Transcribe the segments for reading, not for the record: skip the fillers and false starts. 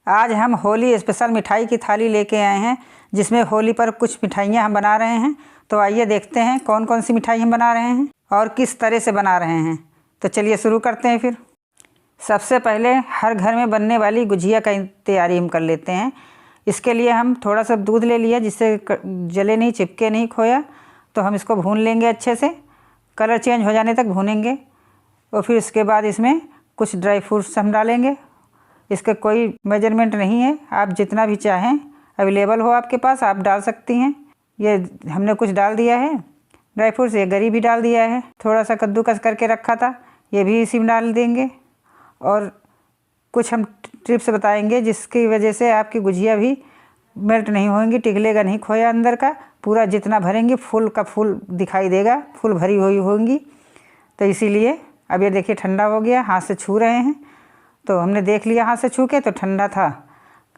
आज हम होली स्पेशल मिठाई की थाली लेके आए हैं, जिसमें होली पर कुछ मिठाइयाँ हम बना रहे हैं। तो आइए देखते हैं कौन कौन सी मिठाई हम बना रहे हैं और किस तरह से बना रहे हैं। तो चलिए शुरू करते हैं। फिर सबसे पहले हर घर में बनने वाली गुजिया का तैयारी हम कर लेते हैं। इसके लिए हम थोड़ा सा दूध ले लिया, जिससे जले नहीं, चिपके नहीं खोया। तो हम इसको भून लेंगे अच्छे से, कलर चेंज हो जाने तक भूनेंगे। और फिर इसके बाद इसमें कुछ ड्राई फ्रूट्स हम डालेंगे। इसका कोई मेजरमेंट नहीं है, आप जितना भी चाहें अवेलेबल हो आपके पास आप डाल सकती हैं। ये हमने कुछ डाल दिया है ड्राई फ्रूट्स, ये गरी भी डाल दिया है। थोड़ा सा कद्दूकस करके रखा था, ये भी इसी में डाल देंगे। और कुछ हम टिप्स बताएंगे जिसकी वजह से आपकी गुजिया भी मेल्ट नहीं होंगी, पिघलेगा नहीं खोया अंदर का। पूरा जितना भरेंगे फुल का फुल दिखाई देगा, फुल भरी हुई होंगी। तो इसीलिए अब ये देखिए ठंडा हो गया, हाथ से छू रहे हैं तो हमने देख लिया हाथ से छू के, तो ठंडा था,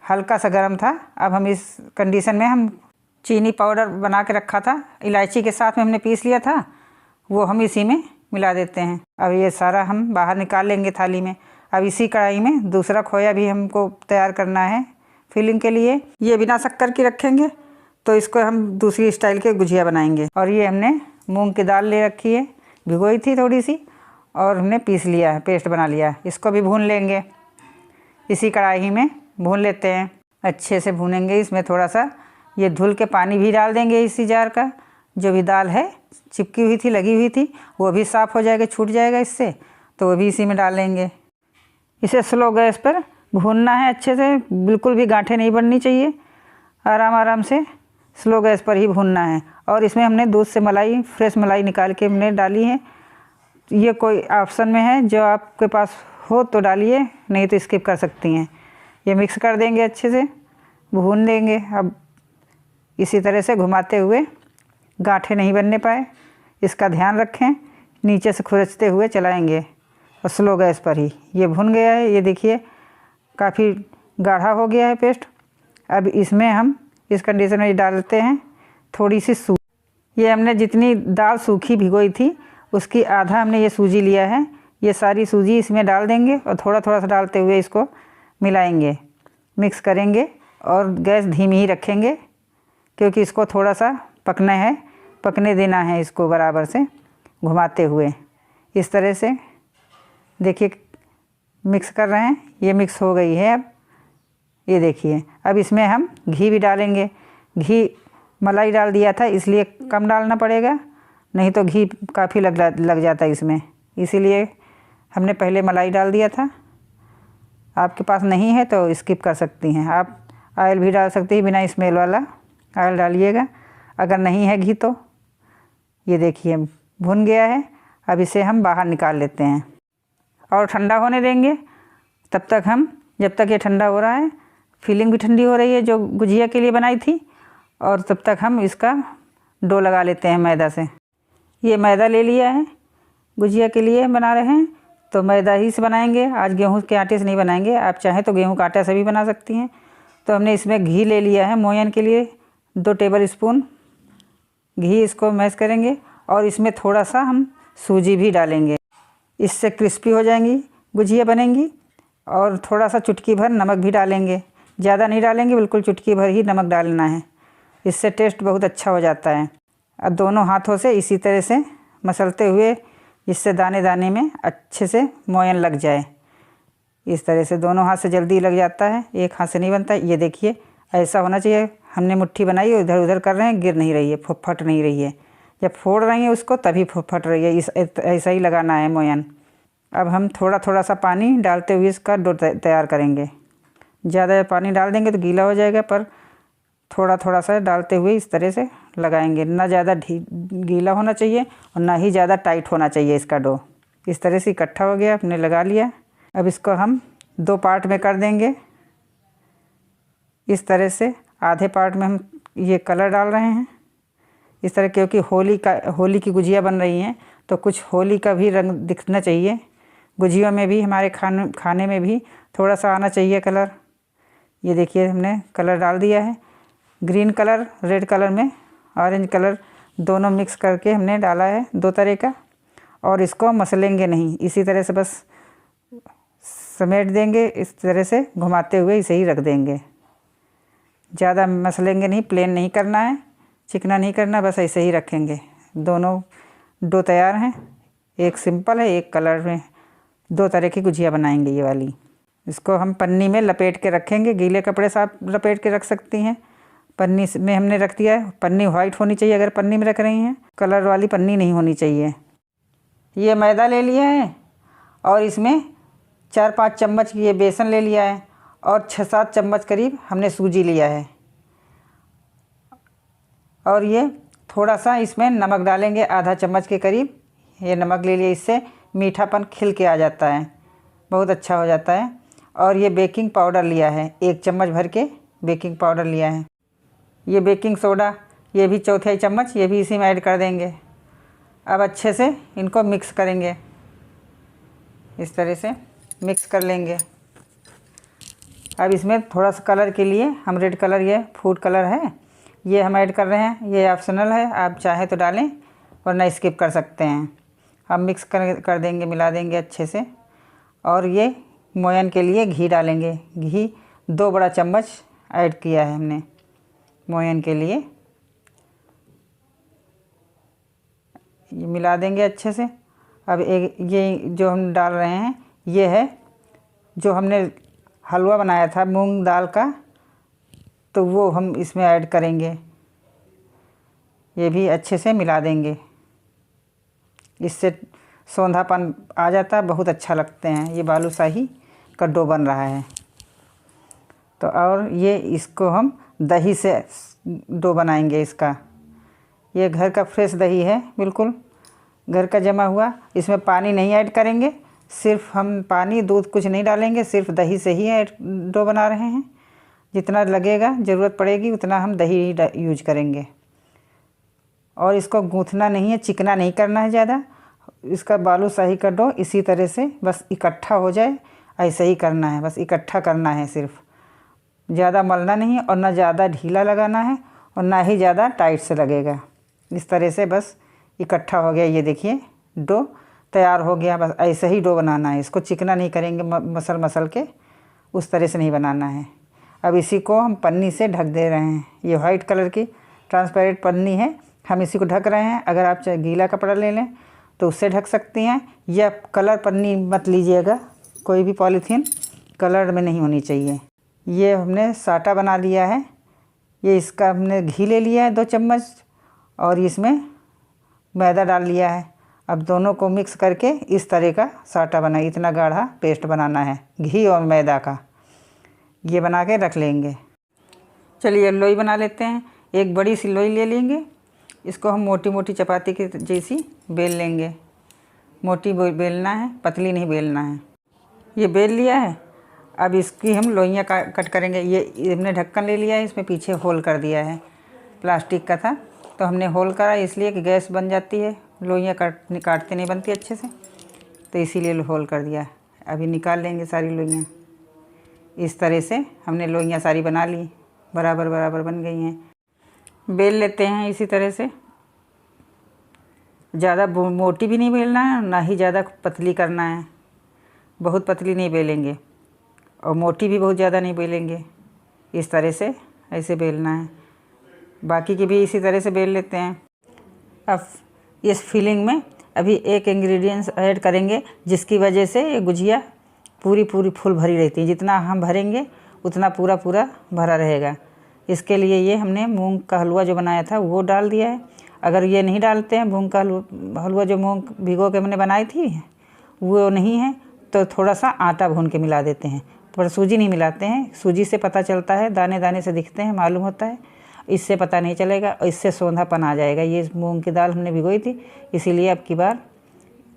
हल्का सा गर्म था। अब हम इस कंडीशन में हम चीनी पाउडर बना के रखा था, इलायची के साथ में हमने पीस लिया था, वो हम इसी में मिला देते हैं। अब ये सारा हम बाहर निकाल लेंगे थाली में। अब इसी कढ़ाई में दूसरा खोया भी हमको तैयार करना है फिलिंग के लिए। ये बिना शक्कर की रखेंगे तो इसको हम दूसरी स्टाइल के गुजिया बनाएंगे। और ये हमने मूंग की दाल ले रखी है, भिगोई थी थोड़ी सी, और हमने पीस लिया है, पेस्ट बना लिया है। इसको भी भून लेंगे, इसी कढ़ाई में भून लेते हैं। अच्छे से भूनेंगे। इसमें थोड़ा सा ये धुल के पानी भी डाल देंगे, इसी जार का जो भी दाल है चिपकी हुई थी, लगी हुई थी, वो भी साफ़ हो जाएगा, छूट जाएगा इससे। तो वो भी इसी में डाल लेंगे। इसे स्लो गैस पर भूनना है अच्छे से, बिल्कुल भी गांठें नहीं बननी चाहिए, आराम आराम से स्लो गैस पर ही भूनना है। और इसमें हमने दूध से मलाई, फ्रेश मलाई निकाल के हमने डाली है। ये कोई ऑप्शन में है, जो आपके पास हो तो डालिए, नहीं तो स्किप कर सकती हैं। ये मिक्स कर देंगे, अच्छे से भून देंगे। अब इसी तरह से घुमाते हुए गांठें नहीं बनने पाए, इसका ध्यान रखें। नीचे से खुरचते हुए चलाएंगे और स्लो गैस पर ही। ये भुन गया है, ये देखिए काफ़ी गाढ़ा हो गया है पेस्ट। अब इसमें हम इस कंडीशन में डालते हैं थोड़ी सी सूजी। ये हमने जितनी दाल सूखी भिगोई थी उसकी आधा हमने ये सूजी लिया है। ये सारी सूजी इसमें डाल देंगे और थोड़ा थोड़ा सा डालते हुए इसको मिलाएंगे, मिक्स करेंगे। और गैस धीमी ही रखेंगे, क्योंकि इसको थोड़ा सा पकना है, पकने देना है इसको बराबर से घुमाते हुए। इस तरह से देखिए मिक्स कर रहे हैं, ये मिक्स हो गई है। अब ये देखिए, अब इसमें हम घी भी डालेंगे। घी मलाई डाल दिया था, इसलिए कम डालना पड़ेगा, नहीं तो घी काफ़ी लग जाता है इसमें, इसीलिए हमने पहले मलाई डाल दिया था। आपके पास नहीं है तो स्किप कर सकती हैं। आप ऑयल भी डाल सकती हैं, बिना स्मेल वाला ऑयल डालिएगा अगर नहीं है घी तो। ये देखिए भुन गया है। अब इसे हम बाहर निकाल लेते हैं और ठंडा होने देंगे। तब तक हम, जब तक ये ठंडा हो रहा है, फिलिंग भी ठंडी हो रही है जो गुजिया के लिए बनाई थी, और तब तक हम इसका डो लगा लेते हैं मैदा से। ये मैदा ले लिया है, गुजिया के लिए बना रहे हैं तो मैदा ही से बनाएंगे। आज गेहूं के आटे से नहीं बनाएंगे, आप चाहें तो गेहूं का आटा से भी बना सकती हैं। तो हमने इसमें घी ले लिया है मोयन के लिए, 2 टेबल स्पून घी। इसको मैश करेंगे और इसमें थोड़ा सा हम सूजी भी डालेंगे, इससे क्रिस्पी हो जाएंगी गुजिया बनेंगी। और थोड़ा सा चुटकी भर नमक भी डालेंगे, ज़्यादा नहीं डालेंगे, बिल्कुल चुटकी भर ही नमक डालना है, इससे टेस्ट बहुत अच्छा हो जाता है। अब दोनों हाथों से इसी तरह से मसलते हुए, जिससे दाने दाने में अच्छे से मोयन लग जाए। इस तरह से दोनों हाथ से जल्दी लग जाता है, एक हाथ से नहीं बनता। ये देखिए ऐसा होना चाहिए। हमने मुट्ठी बनाई, इधर उधर कर रहे हैं, गिर नहीं रही है, फट नहीं रही है। जब फोड़ रही हैं उसको तभी फट रही है, ऐसा ही लगाना है मोयन। अब हम थोड़ा थोड़ा सा पानी डालते हुए इसका डो तैयार करेंगे। ज़्यादा पानी डाल देंगे तो गीला हो जाएगा, पर थोड़ा थोड़ा सा डालते हुए इस तरह से लगाएंगे। ना ज़्यादा गीला होना चाहिए और ना ही ज़्यादा टाइट होना चाहिए इसका डो। इस तरह से इकट्ठा हो गया, हमने लगा लिया। अब इसको हम 2 पार्ट में कर देंगे। इस तरह से आधे पार्ट में हम ये कलर डाल रहे हैं इस तरह, क्योंकि होली की गुजिया बन रही हैं तो कुछ होली का भी रंग दिखना चाहिए गुजियों में भी, हमारे खाने में भी थोड़ा सा आना चाहिए कलर। ये देखिए हमने कलर डाल दिया है, ग्रीन कलर, रेड कलर में ऑरेंज कलर दोनों मिक्स करके हमने डाला है 2 तरह का। और इसको मसलेंगे नहीं, इसी तरह से बस समेट देंगे इस तरह से, घुमाते हुए इसे ही रख देंगे। ज़्यादा मसलेंगे नहीं, प्लेन नहीं करना है, चिकना नहीं करना, बस ऐसे ही रखेंगे। दोनों डो तैयार हैं, एक सिंपल है, एक कलर में। 2 तरह की गुजिया बनाएंगे ये वाली। इसको हम पन्नी में लपेट के रखेंगे, गीले कपड़े से आप लपेट के रख सकती हैं। पन्नी में हमने रख दिया है। पन्नी वाइट होनी चाहिए अगर पन्नी में रख रही हैं, कलर वाली पन्नी नहीं होनी चाहिए। ये मैदा ले लिया है और इसमें 4-5 चम्मच ये बेसन ले लिया है और 6-7 चम्मच करीब हमने सूजी लिया है। और ये थोड़ा सा इसमें नमक डालेंगे, आधा चम्मच के करीब ये नमक ले लिया। इससे मीठापन खिल के आ जाता है, बहुत अच्छा हो जाता है। और ये बेकिंग पाउडर लिया है, 1 चम्मच भर के बेकिंग पाउडर लिया है। ये बेकिंग सोडा, ये भी 1/4 चम्मच, ये भी इसी में ऐड कर देंगे। अब अच्छे से इनको मिक्स करेंगे, इस तरह से मिक्स कर लेंगे। अब इसमें थोड़ा सा कलर के लिए हम रेड कलर, ये फूड कलर है, ये हम ऐड कर रहे हैं। ये ऑप्शनल है, आप चाहे तो डालें वरना स्किप कर सकते हैं। हम मिक्स कर देंगे, मिला देंगे अच्छे से। और ये मोयन के लिए घी डालेंगे। घी 2 बड़ा चम्मच ऐड किया है हमने मोयन के लिए। ये मिला देंगे अच्छे से। अब एक ये जो हम डाल रहे हैं, ये है जो हमने हलवा बनाया था मूंग दाल का, तो वो हम इसमें ऐड करेंगे। ये भी अच्छे से मिला देंगे, इससे सौंधापन आ जाता है, बहुत अच्छा लगते हैं। ये बालूशाही का डो बन रहा है। तो और ये इसको हम दही से डो बनाएंगे इसका। ये घर का फ्रेश दही है, बिल्कुल घर का जमा हुआ। इसमें पानी नहीं ऐड करेंगे, सिर्फ हम पानी दूध कुछ नहीं डालेंगे, सिर्फ दही से ही डो बना रहे हैं। जितना लगेगा, ज़रूरत पड़ेगी उतना हम दही यूज करेंगे। और इसको गूँथना नहीं है, चिकना नहीं करना है ज़्यादा। इसका बालूशाही का डो इसी तरह से बस इकट्ठा हो जाए, ऐसे ही करना है, बस इकट्ठा करना है सिर्फ। ज़्यादा मलना नहीं है और ना ज़्यादा ढीला लगाना है और ना ही ज़्यादा टाइट से लगेगा। इस तरह से बस इकट्ठा हो गया। ये देखिए डो तैयार हो गया। बस ऐसे ही डो बनाना है, इसको चिकना नहीं करेंगे, मसल के उस तरह से नहीं बनाना है। अब इसी को हम पन्नी से ढक दे रहे हैं। ये वाइट कलर की ट्रांसपेरेंट पन्नी है, हम इसी को ढक रहे हैं। अगर आप चाहे गीला कपड़ा ले लें तो उससे ढक सकती हैं, या कलर पन्नी मत लीजिएगा, कोई भी पॉलीथीन कलर में नहीं होनी चाहिए। ये हमने साटा बना लिया है। ये इसका हमने घी ले लिया है 2 चम्मच और इसमें मैदा डाल लिया है। अब दोनों को मिक्स करके इस तरह का साटा बना, इतना गाढ़ा पेस्ट बनाना है घी और मैदा का। ये बना के रख लेंगे। चलिए लोई बना लेते हैं। एक बड़ी सी लोई ले लेंगे, इसको हम मोटी मोटी चपाती की जैसी बेल लेंगे। मोटी बेलना है, पतली नहीं बेलना है। ये बेल लिया है। अब इसकी हम लोइयाँ कट करेंगे। ये हमने ढक्कन ले लिया है, इसमें पीछे होल कर दिया है, प्लास्टिक का था तो हमने होल करा, इसलिए कि गैस बन जाती है, लोइयाँ काटते नहीं बनती अच्छे से, तो इसीलिए होल कर दिया। अभी निकाल लेंगे सारी लोइयाँ। इस तरह से हमने लोइयाँ सारी बना ली, बराबर बराबर बन गई हैं। बेल लेते हैं इसी तरह से। ज़्यादा मोटी भी नहीं बेलना है, ना ही ज़्यादा पतली करना है। बहुत पतली नहीं बेलेंगे और मोटी भी बहुत ज़्यादा नहीं बेलेंगे। इस तरह से ऐसे बेलना है। बाकी की भी इसी तरह से बेल लेते हैं। अब इस फिलिंग में अभी एक इंग्रेडिएंट्स ऐड करेंगे, जिसकी वजह से ये गुजिया पूरी फुल भरी रहती है। जितना हम भरेंगे उतना पूरा भरा रहेगा। इसके लिए ये हमने मूंग का हलवा जो बनाया था वो डाल दिया है। अगर ये नहीं डालते हैं मूंग का हलवा, जो मूंग भिगो के हमने बनाई थी वो नहीं है, तो थोड़ा सा आटा भून के मिला देते हैं। पर सूजी नहीं मिलाते हैं, सूजी से पता चलता है, दाने दाने से दिखते हैं, मालूम होता है। इससे पता नहीं चलेगा, इससे सौंधापन आ जाएगा। ये मूंग की दाल हमने भिगोई थी, इसीलिए अब की बार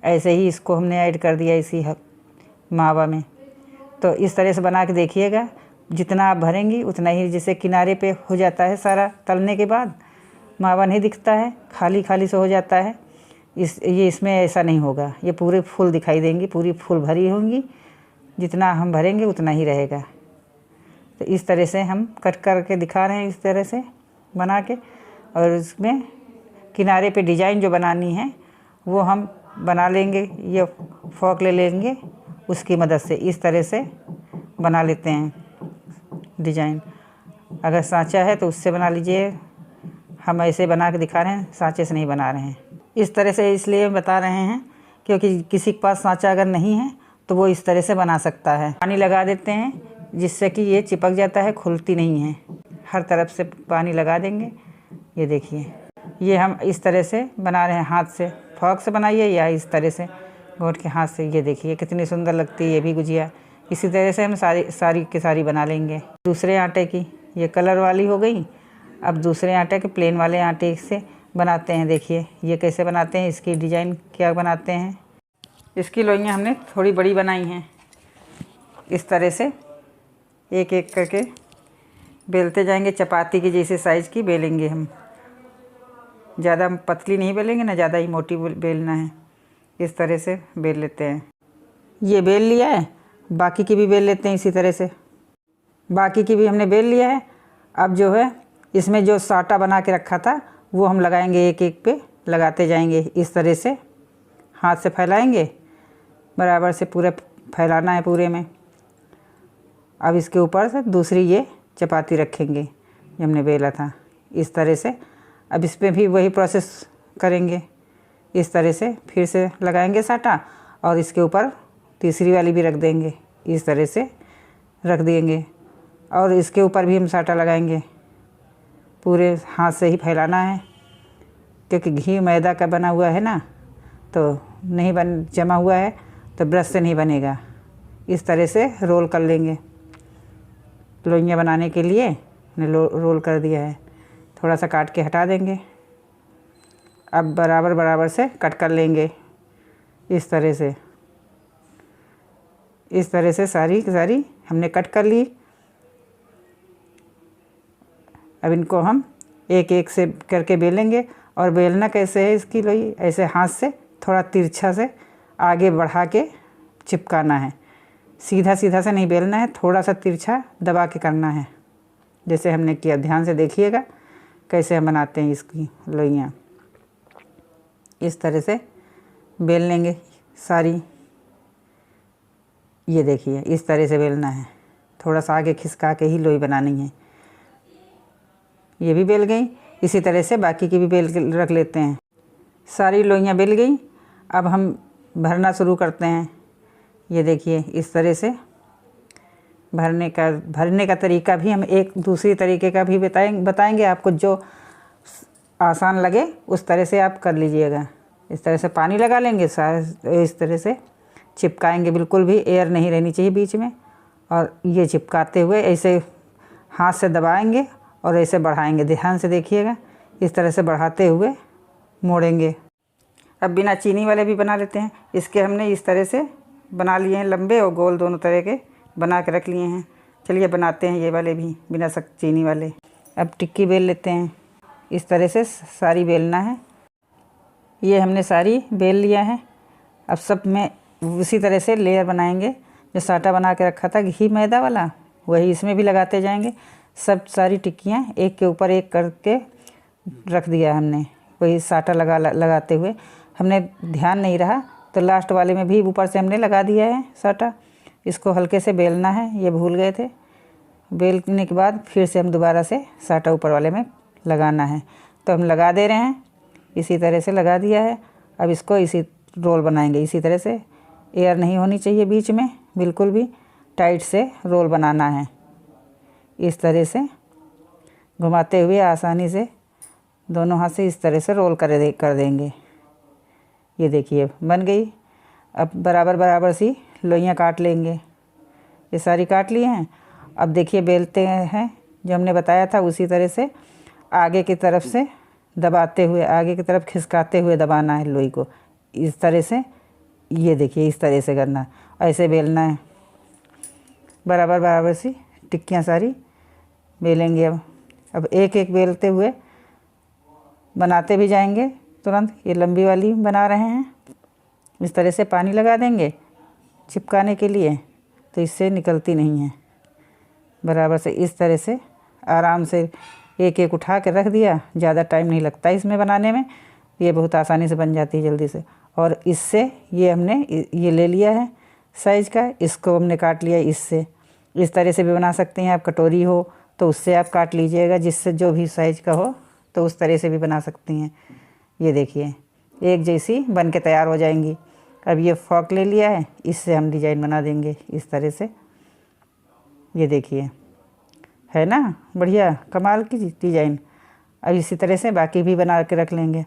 ऐसे ही इसको हमने ऐड कर दिया इसी मावा में। तो इस तरह से बना के देखिएगा। जितना आप भरेंगी उतना ही, जैसे किनारे पे हो जाता है सारा तलने के बाद, मावा नहीं दिखता है, खाली खाली से हो जाता है। इसमें ऐसा नहीं होगा, ये पूरे फुल दिखाई देंगी, पूरी फुल भरी होंगी। जितना हम भरेंगे उतना ही रहेगा। तो इस तरह से हम कट करके दिखा रहे हैं, इस तरह से बना के। और इसमें किनारे पे डिज़ाइन जो बनानी है वो हम बना लेंगे। ये फॉक ले लेंगे उसकी मदद से इस तरह से बना लेते हैं डिजाइन। अगर सांचा है तो उससे बना लीजिए, हम ऐसे बना के दिखा रहे हैं, सांचे से नहीं बना रहे हैं। इस तरह से इसलिए बता रहे हैं क्योंकि किसी के पास सांचा अगर नहीं है तो वो इस तरह से बना सकता है। पानी लगा देते हैं जिससे कि ये चिपक जाता है, खुलती नहीं है। हर तरफ से पानी लगा देंगे। ये देखिए, ये हम इस तरह से बना रहे हैं, हाथ से। फॉक से बनाइए या इस तरह से घोट के हाथ से। ये देखिए कितनी सुंदर लगती है ये भी गुजिया। इसी तरह से हम सारी की सारी बना लेंगे। दूसरे आटे की, ये कलर वाली हो गई। अब दूसरे आटे के, प्लेन वाले आटे से बनाते हैं। देखिए ये कैसे बनाते हैं, इसकी डिज़ाइन क्या बनाते हैं। इसकी लोइयाँ हमने थोड़ी बड़ी बनाई हैं। इस तरह से एक एक करके बेलते जाएंगे, चपाती की जैसे साइज़ की बेलेंगे हम। ज़्यादा पतली नहीं बेलेंगे ना ज़्यादा ही मोटी बेलना है। इस तरह से बेल लेते हैं। ये बेल लिया है, बाकी की भी बेल लेते हैं इसी तरह से। बाकी की भी हमने बेल लिया है। अब जो है इसमें जो साटा बना के रखा था वो हम लगाएंगे, एक एक पे लगाते जाएंगे। इस तरह से हाथ से फैलाएंगे, बराबर से पूरा फैलाना है पूरे में। अब इसके ऊपर से दूसरी ये चपाती रखेंगे जो हमने बेला था, इस तरह से। अब इस पर भी वही प्रोसेस करेंगे। इस तरह से फिर से लगाएंगे साटा और इसके ऊपर तीसरी वाली भी रख देंगे। इस तरह से रख देंगे और इसके ऊपर भी हम साटा लगाएंगे। पूरे हाथ से ही फैलाना है क्योंकि घी मैदा का बना हुआ है ना, तो नहीं जमा हुआ है तो ब्रश से नहीं बनेगा। इस तरह से रोल कर लेंगे। लोइयाँ बनाने के लिए हमने रोल कर दिया है। थोड़ा सा काट के हटा देंगे। अब बराबर बराबर से कट कर लेंगे इस तरह से। इस तरह से सारी की सारी हमने कट कर ली। अब इनको हम एक एक से करके बेलेंगे। और बेलना कैसे है इसकी लोई, ऐसे हाथ से थोड़ा तिरछा से आगे बढ़ा के चिपकाना है। सीधा सीधा से नहीं बेलना है, थोड़ा सा तिरछा दबा के करना है जैसे हमने किया। ध्यान से देखिएगा कैसे हम बनाते हैं इसकी लोइयाँ। इस तरह से बेल लेंगे सारी। ये देखिए इस तरह से बेलना है, थोड़ा सा आगे खिसका के ही लोई बनानी है। ये भी बेल गई। इसी तरह से बाकी की भी बेल के रख लेते हैं। सारी लोइयाँ बेल गई। अब हम भरना शुरू करते हैं। ये देखिए इस तरह से भरने का तरीका भी हम एक दूसरी तरीके का भी बताएंगे आपको। जो आसान लगे उस तरह से आप कर लीजिएगा। इस तरह से पानी लगा लेंगे, इस तरह से चिपकाएंगे। बिल्कुल भी एयर नहीं रहनी चाहिए बीच में। और ये चिपकाते हुए ऐसे हाथ से दबाएंगे और ऐसे बढ़ाएंगे। ध्यान से देखिएगा, इस तरह से बढ़ाते हुए मोड़ेंगे। अब बिना चीनी वाले भी बना लेते हैं। इसके हमने इस तरह से बना लिए हैं, लंबे और गोल दोनों तरह के बना के रख लिए हैं। चलिए बनाते हैं ये वाले भी बिना चीनी वाले। अब टिक्की बेल लेते हैं। इस तरह से सारी बेलना है। ये हमने सारी बेल लिया है। अब सब में उसी तरह से लेयर बनाएंगे। जो साटा बना के रखा था घी मैदा वाला, वही इसमें भी लगाते जाएंगे। सब सारी टिक्कियाँ एक के ऊपर एक करके रख दिया हमने, वही साटा लगाते हुए। हमने ध्यान नहीं रहा तो लास्ट वाले में भी ऊपर से हमने लगा दिया है साटा। इसको हल्के से बेलना है, ये भूल गए थे। बेलने के बाद फिर से हम दोबारा से साटा ऊपर वाले में लगाना है, तो हम लगा दे रहे हैं। इसी तरह से लगा दिया है। अब इसको इसी रोल बनाएंगे। इसी तरह से एयर नहीं होनी चाहिए बीच में, बिल्कुल भी टाइट से रोल बनाना है। इस तरह से घुमाते हुए आसानी से दोनों हाथ से इस तरह से रोल कर देंगे। ये देखिए बन गई। अब बराबर बराबर सी लोइयाँ काट लेंगे। ये सारी काट लिए हैं। अब देखिए बेलते हैं जो हमने बताया था उसी तरह से आगे की तरफ से दबाते हुए, आगे की तरफ खिसकाते हुए दबाना है लोई को। इस तरह से ये देखिए इस तरह से करना, ऐसे बेलना है। बराबर बराबर सी टिक्कियाँ सारी बेलेंगे। अब एक एक बेलते हुए बनाते भी जाएंगे तुरंत। ये लंबी वाली बना रहे हैं। इस तरह से पानी लगा देंगे चिपकाने के लिए, तो इससे निकलती नहीं है। बराबर से इस तरह से आराम से एक एक उठा के रख दिया। ज़्यादा टाइम नहीं लगता इसमें बनाने में, ये बहुत आसानी से बन जाती है जल्दी से। और इससे ये हमने ये ले लिया है साइज़ का, इसको हमने काट लिया इससे। इस तरह से भी बना सकते हैं आप, कटोरी हो तो उससे आप काट लीजिएगा, जिससे जो भी साइज़ का हो तो उस तरह से भी बना सकती हैं। ये देखिए एक जैसी बन के तैयार हो जाएंगी। अब ये फॉक ले लिया है, इससे हम डिज़ाइन बना देंगे इस तरह से। ये देखिए है ना बढ़िया कमाल की डिज़ाइन। अब इसी तरह से बाकी भी बना के रख लेंगे।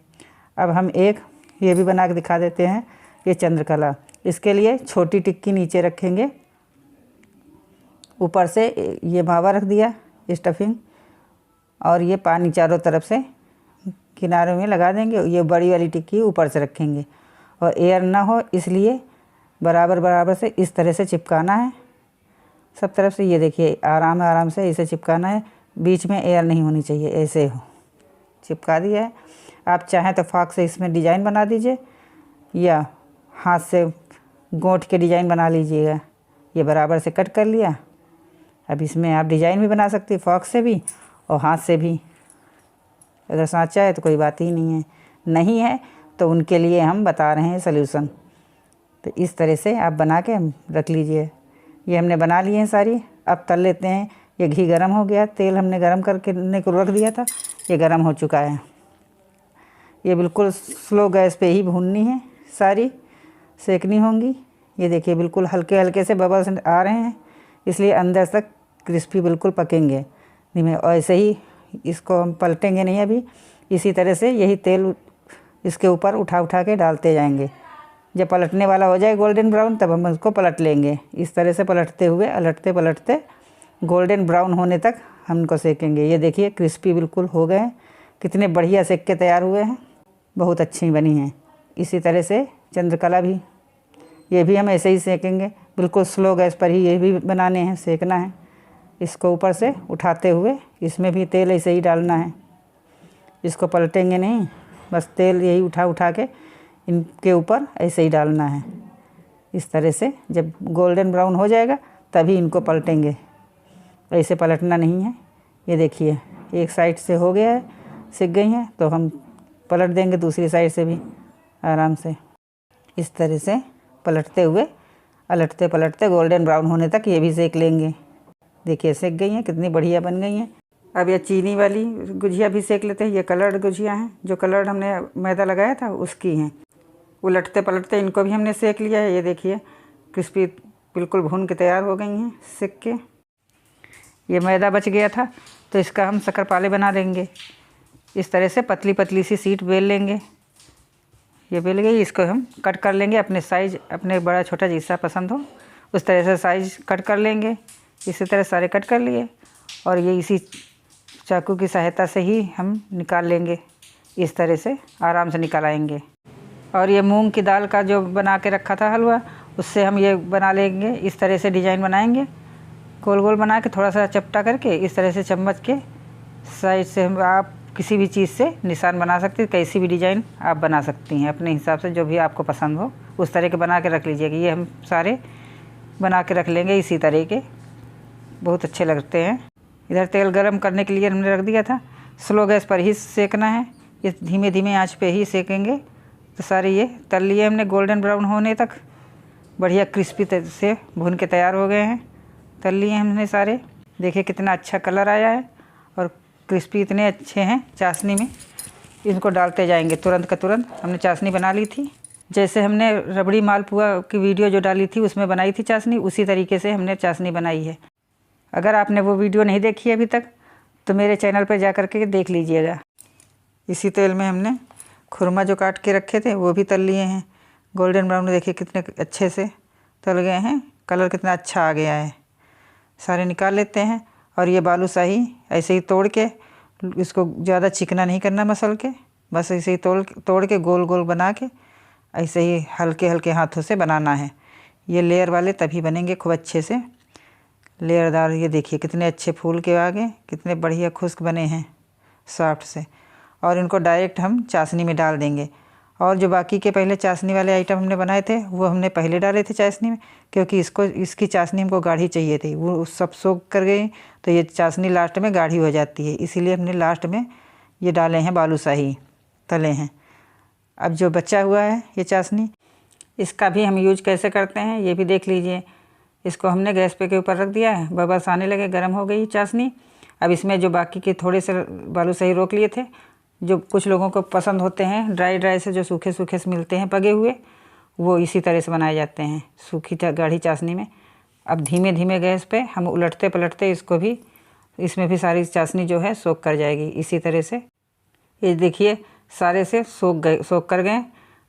अब हम एक ये भी बना के दिखा देते हैं, ये चंद्रकला। इसके लिए छोटी टिक्की नीचे रखेंगे, ऊपर से ये मावा रख दिया स्टफिंग, और ये पानी चारों तरफ से किनारों में लगा देंगे। ये बड़ी वाली टिक्की ऊपर से रखेंगे, और एयर ना हो इसलिए बराबर बराबर से इस तरह से चिपकाना है सब तरफ से। ये देखिए आराम से इसे चिपकाना है, बीच में एयर नहीं होनी चाहिए। ऐसे हो चिपका दिया है। आप चाहें तो फाक से इसमें डिज़ाइन बना दीजिए, या हाथ से गोंठ के डिज़ाइन बना लीजिएगा। ये बराबर से कट कर लिया। अब इसमें आप डिज़ाइन भी बना सकती, फॉक से भी और हाथ से भी। अगर सांचा है तो कोई बात ही नहीं है, नहीं है तो उनके लिए हम बता रहे हैं सल्यूशन। तो इस तरह से आप बना के रख लीजिए। ये हमने बना लिए हैं सारी। अब तल लेते हैं। ये घी गरम हो गया, तेल हमने गरम करके को रख दिया था, ये गरम हो चुका है। ये बिल्कुल स्लो गैस पे ही भूननी है, सारी सेकनी होंगी। ये देखिए बिल्कुल हल्के हल्के से बबल्स आ रहे हैं, इसलिए अंदर तक क्रिस्पी बिल्कुल पकेंगे धीमे। और ऐसे ही इसको हम पलटेंगे नहीं अभी, इसी तरह से यही तेल इसके ऊपर उठा के डालते जाएंगे। जब पलटने वाला हो जाए गोल्डन ब्राउन, तब हम उसको पलट लेंगे। इस तरह से पलटते हुए अलटते पलटते गोल्डन ब्राउन होने तक हम इनको सेकेंगे। ये देखिए क्रिस्पी बिल्कुल हो गए, कितने बढ़िया सेक के तैयार हुए हैं, बहुत अच्छी बनी हैं। इसी तरह से चंद्रकला भी, ये भी हम ऐसे ही सेकेंगे, बिल्कुल स्लो गैस पर ही ये भी बनाने हैं, सेकना है। इसको ऊपर से उठाते हुए इसमें भी तेल ऐसे ही डालना है, इसको पलटेंगे नहीं, बस तेल यही उठा के इनके ऊपर ऐसे ही डालना है। इस तरह से जब गोल्डन ब्राउन हो जाएगा तभी इनको पलटेंगे, ऐसे पलटना नहीं है। ये देखिए एक साइड से हो गया है, सिक गई हैं, तो हम पलट देंगे दूसरी साइड से भी आराम से। इस तरह से पलटते हुए अलटते पलटते गोल्डन ब्राउन होने तक ये भी सेक लेंगे। देखिए सेक गई हैं, कितनी बढ़िया बन गई हैं। अब ये चीनी वाली गुजिया भी सेक लेते हैं। ये कलर्ड गुजिया हैं, जो कलर्ड हमने मैदा लगाया था उसकी हैं। उलटते पलटते इनको भी हमने सेक लिया है। ये देखिए क्रिस्पी बिल्कुल भून के तैयार हो गई हैं सेक के। ये मैदा बच गया था तो इसका हम शक्करपारे बना देंगे। इस तरह से पतली पतली सी शीट बेल लेंगे। ये बेल गई, इसको हम कट कर लेंगे अपने साइज़, अपने बड़ा छोटा जैसा पसंद हो उस तरह से साइज़ कट कर लेंगे। इसी तरह सारे कट कर लिए, और ये इसी चाकू की सहायता से ही हम निकाल लेंगे। इस तरह से आराम से निकाल आएंगे। और ये मूंग की दाल का जो बना के रखा था हलवा, उससे हम ये बना लेंगे। इस तरह से डिज़ाइन बनाएंगे, गोल गोल बना के थोड़ा सा चपटा करके इस तरह से चम्मच के साइड से हम आप किसी भी चीज़ से निशान बना सकते हैं। कैसी भी डिज़ाइन आप बना सकती हैं अपने हिसाब से, जो भी आपको पसंद हो उस तरह के बना के रख लीजिएगा। ये हम सारे बना के रख लेंगे इसी तरह के, बहुत अच्छे लगते हैं। इधर तेल गरम करने के लिए हमने रख दिया था, स्लो गैस पर ही सेकना है। ये धीमे धीमे आंच पे ही सेकेंगे। तो सारे ये तल लिए हमने गोल्डन ब्राउन होने तक, बढ़िया क्रिस्पी से भून के तैयार हो गए हैं। तल लिए हमने सारे। देखिए कितना अच्छा कलर आया है, और क्रिस्पी इतने अच्छे हैं चाशनी में। इनको डालते जाएंगे तुरंत का तुरंत। हमने चाशनी बना ली थी, जैसे हमने रबड़ी मालपुआ की वीडियो जो डाली थी उसमें बनाई थी चाशनी, उसी तरीके से हमने चाशनी बनाई है। अगर आपने वो वीडियो नहीं देखी अभी तक तो मेरे चैनल पर जा कर के देख लीजिएगा। इसी तेल में हमने खुरमा जो काट के रखे थे वो भी तल लिए हैं। गोल्डन ब्राउन देखिए कितने अच्छे से तल गए हैं, कलर कितना अच्छा आ गया है। सारे निकाल लेते हैं। और ये बालूशाही ऐसे ही तोड़ के, इसको ज़्यादा चिकना नहीं करना मसल के, बस ऐसे ही तोड़ के गोल गोल बना के ऐसे ही हल्के हल्के हाथों से बनाना है। ये लेयर वाले तभी बनेंगे खूब अच्छे से लेयरदार। ये देखिए कितने अच्छे फूल के आगे, कितने बढ़िया खुश्क बने हैं सॉफ्ट से। और इनको डायरेक्ट हम चाशनी में डाल देंगे। और जो बाकी के पहले चाशनी वाले आइटम हमने बनाए थे वो हमने पहले डाले थे चाशनी में, क्योंकि इसकी चाशनी हमको गाढ़ी चाहिए थी। वो सब सोख कर गई तो ये चाशनी लास्ट में गाढ़ी हो जाती है, इसीलिए हमने लास्ट में ये डाले हैं बालूशाही तले हैं। अब जो बचा हुआ है ये चाशनी, इसका भी हम यूज कैसे करते हैं ये भी देख लीजिए। इसको हमने गैस पे के ऊपर रख दिया है, बबल्स आने लगे, गर्म हो गई चाशनी। अब इसमें जो बाकी के थोड़े से बालूशाही रोक लिए थे, जो कुछ लोगों को पसंद होते हैं ड्राई ड्राई से, जो सूखे सूखे से मिलते हैं पके हुए, वो इसी तरह से बनाए जाते हैं सूखी गाढ़ी चाशनी में। अब धीमे धीमे गैस पे हम उलटते पलटते इसको भी, इसमें भी सारी चाशनी जो है सोख कर जाएगी इसी तरह से। ये देखिए सारे से सोख कर गए।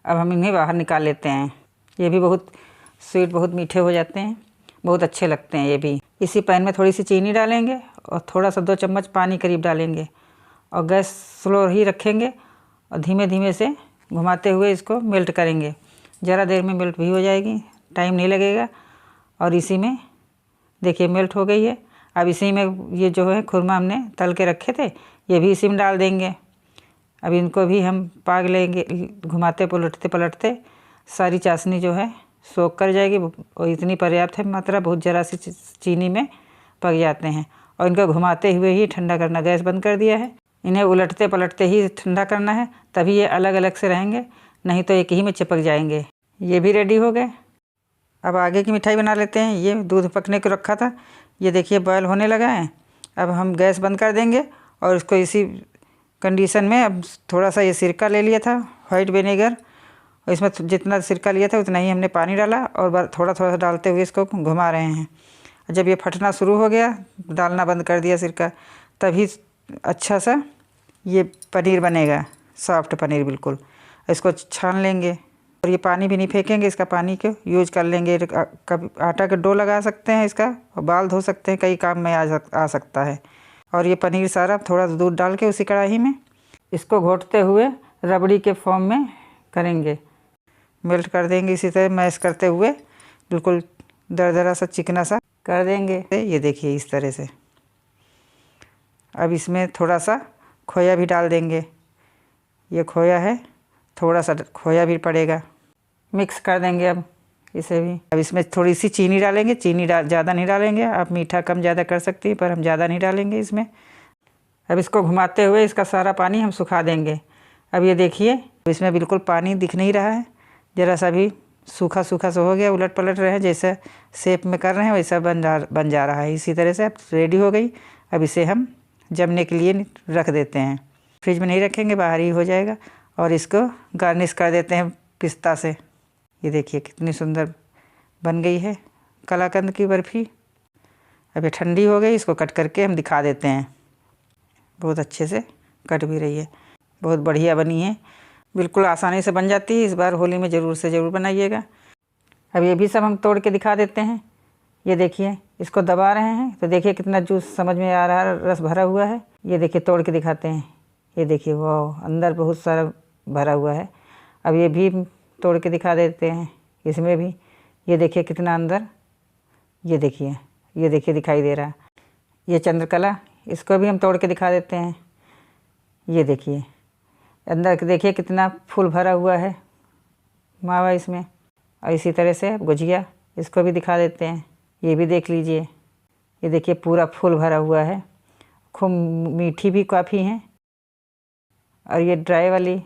अब हम इन्हें बाहर निकाल लेते हैं। ये भी बहुत स्वीट, बहुत मीठे हो जाते हैं, बहुत अच्छे लगते हैं ये भी। इसी पैन में थोड़ी सी चीनी डालेंगे और थोड़ा सा 2 चम्मच पानी करीब डालेंगे और गैस स्लो ही रखेंगे और धीमे धीमे से घुमाते हुए इसको मेल्ट करेंगे। ज़रा देर में मेल्ट भी हो जाएगी, टाइम नहीं लगेगा। और इसी में देखिए मेल्ट हो गई है। अब इसी में ये जो है खुरमा हमने तल के रखे थे ये भी इसी में डाल देंगे। अब इनको भी हम पाग लेंगे, घुमाते पलटते सारी चाशनी जो है सोख कर जाएगी और इतनी पर्याप्त है मात्रा, बहुत ज़रा सी चीनी में पक जाते हैं। और इनको घुमाते हुए ही ठंडा करना, गैस बंद कर दिया है। इन्हें उलटते पलटते ही ठंडा करना है, तभी ये अलग अलग से रहेंगे, नहीं तो एक ही में चिपक जाएंगे। ये भी रेडी हो गए। अब आगे की मिठाई बना लेते हैं। ये दूध पकने को रखा था, ये देखिए बॉयल होने लगा है। अब हम गैस बंद कर देंगे और इसको इसी कंडीशन में, अब थोड़ा सा ये सिरका ले लिया था, वाइट विनेगर, और इसमें जितना सिरका लिया था उतना ही हमने पानी डाला और थोड़ा थोड़ा डालते हुए इसको घुमा रहे हैं। जब ये फटना शुरू हो गया, डालना बंद कर दिया सिरका, तभी अच्छा सा ये पनीर बनेगा, सॉफ्ट पनीर बिल्कुल। इसको छान लेंगे और ये पानी भी नहीं फेंकेंगे, इसका पानी को यूज कर लेंगे। कभी आटा का डो लगा सकते हैं इसका और बाल धो सकते हैं, कई काम में आ सकता है। और ये पनीर सारा थोड़ा दूध डाल के उसी कढ़ाई में इसको घोटते हुए रबड़ी के फॉर्म में करेंगे, मेल्ट कर देंगे। इसी तरह मैश करते हुए बिल्कुल दरदरा सा चिकना सा कर देंगे। ये देखिए इस तरह से। अब इसमें थोड़ा सा खोया भी डाल देंगे, ये खोया है, थोड़ा सा खोया भी पड़ेगा, मिक्स कर देंगे अब इसे भी। अब इसमें थोड़ी सी चीनी डालेंगे, चीनी ज़्यादा नहीं डालेंगे, आप मीठा कम ज़्यादा कर सकती हैं, पर हम ज़्यादा नहीं डालेंगे इसमें। अब इसको घुमाते हुए इसका सारा पानी हम सुखा देंगे। अब ये देखिए इसमें बिल्कुल पानी दिख नहीं रहा है, ज़रा सा भी सूखा सूखा सा हो गया, उलट पलट रहे हैं, जैसा शेप में कर रहे हैं वैसा बन जा रहा है। इसी तरह से अब रेडी हो गई। अब इसे हम जमने के लिए रख देते हैं, फ्रिज में नहीं रखेंगे, बाहर ही हो जाएगा। और इसको गार्निश कर देते हैं पिस्ता से। ये देखिए कितनी सुंदर बन गई है कलाकंद की बर्फ़ी। अब ये ठंडी हो गई, इसको कट करके हम दिखा देते हैं। बहुत अच्छे से कट भी रही है, बहुत बढ़िया बनी है, बिल्कुल आसानी से बन जाती है। इस बार होली में ज़रूर से ज़रूर बनाइएगा। अब ये भी सब हम तोड़ के दिखा देते हैं। ये देखिए इसको दबा रहे हैं तो देखिए कितना जूस समझ में आ रहा है, रस भरा हुआ है। ये देखिए तोड़ के दिखाते हैं, ये देखिए वो अंदर बहुत सारा भरा हुआ है। अब ये भी तोड़ के दिखा देते हैं, इसमें भी ये देखिए कितना अंदर, ये देखिए दिखाई दे रहा है। ये चंद्रकला, इसको भी हम तोड़ के दिखा देते हैं। ये देखिए अंदर देखिए कितना फूल भरा हुआ है मावा इसमें। और इसी तरह से गुजिया, इसको भी दिखा देते हैं, ये भी देख लीजिए। ये देखिए पूरा फूल भरा हुआ है, खूब मीठी भी काफ़ी हैं। और ये ड्राई वाली,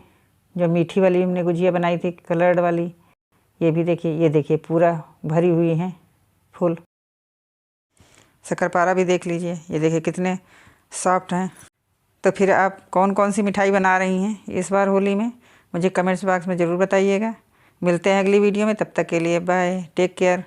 जो मीठी वाली हमने गुजिया बनाई थी कलर्ड वाली, ये भी देखिए, ये देखिए पूरा भरी हुई हैं फूल। शक्करपारा भी देख लीजिए, ये देखिए कितने सॉफ्ट हैं। तो फिर आप कौन कौन सी मिठाई बना रही हैं इस बार होली में, मुझे कमेंट्स बॉक्स में ज़रूर बताइएगा। मिलते हैं अगली वीडियो में, तब तक के लिए बाय, टेक केयर।